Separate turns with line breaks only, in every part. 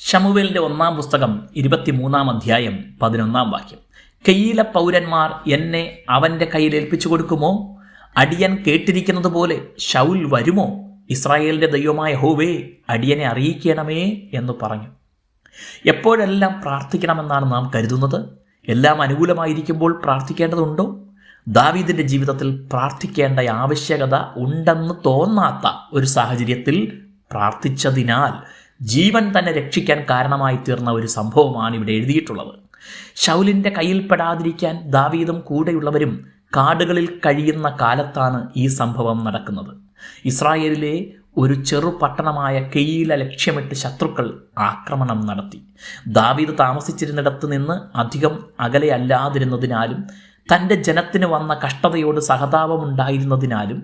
ശമൂവേലിന്റെ 1-ാം പുസ്തകം 23-ാം അധ്യായം 11-ാം വാക്യം. കെയീല പൗരന്മാർ എന്നെ അവന്റെ കയ്യിൽ ഏൽപ്പിച്ചു കൊടുക്കുമോ? അടിയൻ കേട്ടിരിക്കുന്നത് പോലെ ശൗൽ വരുമോ? ഇസ്രായേലിന്റെ ദൈവമായ യഹോവേ, അടിയനെ അറിയിക്കണമേ എന്ന് പറഞ്ഞു. എപ്പോഴെല്ലാം പ്രാർത്ഥിക്കണമെന്നാണ് നാം കരുതുന്നത്? എല്ലാം അനുകൂലമായിരിക്കുമ്പോൾ പ്രാർത്ഥിക്കേണ്ടതുണ്ടോ? ദാവീദിന്റെ ജീവിതത്തിൽ പ്രാർത്ഥിക്കേണ്ട ആവശ്യകത ഉണ്ടെന്ന് തോന്നാത്ത ഒരു സാഹചര്യത്തിൽ പ്രാർത്ഥിച്ചതിനാൽ ജീവൻ തന്നെ രക്ഷിക്കാൻ കാരണമായി തീർന്ന ഒരു സംഭവമാണ് ഇവിടെ എഴുതിയിട്ടുള്ളത്. ശൗലിൻ്റെ കയ്യിൽപ്പെടാതിരിക്കാൻ ദാവീദും കൂടെയുള്ളവരും കാടുകളിൽ കഴിയുന്ന കാലത്താണ് ഈ സംഭവം നടക്കുന്നത്. ഇസ്രായേലിലെ ഒരു ചെറു പട്ടണമായ കെയീല ലക്ഷ്യമിട്ട് ശത്രുക്കൾ ആക്രമണം നടത്തി. ദാവീദ് താമസിച്ചിരുന്നിടത്ത് നിന്ന് അധികം അകലെയല്ലാതിരുന്നതിനാലും തൻ്റെ ജനത്തിന് വന്ന കഷ്ടതയോട് സഹതാപമുണ്ടായിരുന്നതിനാലും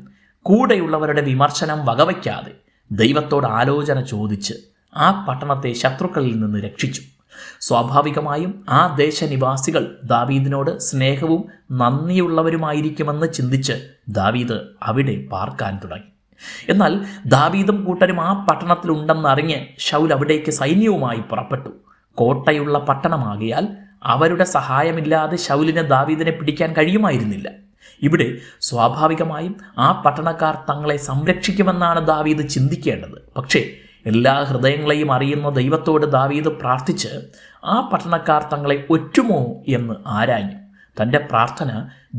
കൂടെയുള്ളവരുടെ വിമർശനം വകവയ്ക്കാതെ ദൈവത്തോട് ആലോചന ചോദിച്ച് ആ പട്ടണത്തെ ശത്രുക്കളിൽ നിന്ന് രക്ഷിച്ചു. സ്വാഭാവികമായും ആ ദേശനിവാസികൾ ദാവീദിനോട് സ്നേഹവും നന്ദിയുള്ളവരുമായിരിക്കുമെന്ന് ചിന്തിച്ച് ദാവീദ് അവിടെ പാർക്കാൻ തുടങ്ങി. എന്നാൽ ദാവീദും കൂട്ടരും ആ പട്ടണത്തിലുണ്ടെന്നറിഞ്ഞ് ശൗൽ അവിടേക്ക് സൈന്യവുമായി പുറപ്പെട്ടു. കോട്ടയുള്ള പട്ടണമാകിയാൽ അവരുടെ സഹായമില്ലാതെ ശൗലിന് ദാവീദിനെ പിടിക്കാൻ കഴിയുമായിരുന്നില്ല. ഇവിടെ സ്വാഭാവികമായും ആ പട്ടണക്കാർ തങ്ങളെ സംരക്ഷിക്കുമെന്നാണ് ദാവീദ് ചിന്തിക്കേണ്ടത്. പക്ഷേ എല്ലാ ഹൃദയങ്ങളെയും അറിയുന്ന ദൈവത്തോട് ദാവീദ് പ്രാർത്ഥിച്ച് ആ പട്ടണക്കാർ തങ്ങളെ ഒറ്റുമോ എന്ന് ആരാഞ്ഞു. തൻ്റെ പ്രാർത്ഥന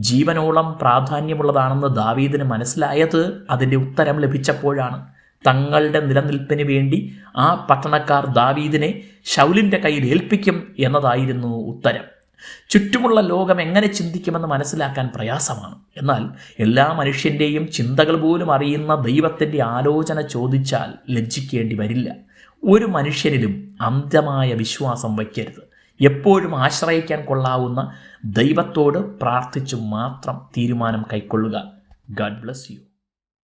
ജീവനോളം പ്രാധാന്യമുള്ളതാണെന്ന് ദാവീദിന് മനസ്സിലായത് അതിൻ്റെ ഉത്തരം ലഭിച്ചപ്പോഴാണ്. തങ്ങളുടെ നിലനിൽപ്പിന് വേണ്ടി ആ പട്ടണക്കാർ ദാവീദിനെ ശൗലിൻ്റെ കയ്യിൽ ഏൽപ്പിക്കും എന്നതായിരുന്നു ഉത്തരം. ചുറ്റുമുള്ള ലോകം എങ്ങനെ ചിന്തിക്കുമെന്ന് മനസ്സിലാക്കാൻ പ്രയാസമാണ്. എന്നാൽ എല്ലാ മനുഷ്യൻ്റെയും ചിന്തകൾ പോലും അറിയുന്ന ദൈവത്തിൻ്റെ ആലോചന ചോദിച്ചാൽ ലജ്ജിക്കേണ്ടി വരില്ല. ഒരു മനുഷ്യനിലും അന്ധമായ വിശ്വാസം വയ്ക്കരുത്. എപ്പോഴും ആശ്രയിക്കാൻ കൊള്ളാവുന്ന ദൈവത്തോട് പ്രാർത്ഥിച്ചു മാത്രം തീരുമാനം കൈക്കൊള്ളുക. God bless you.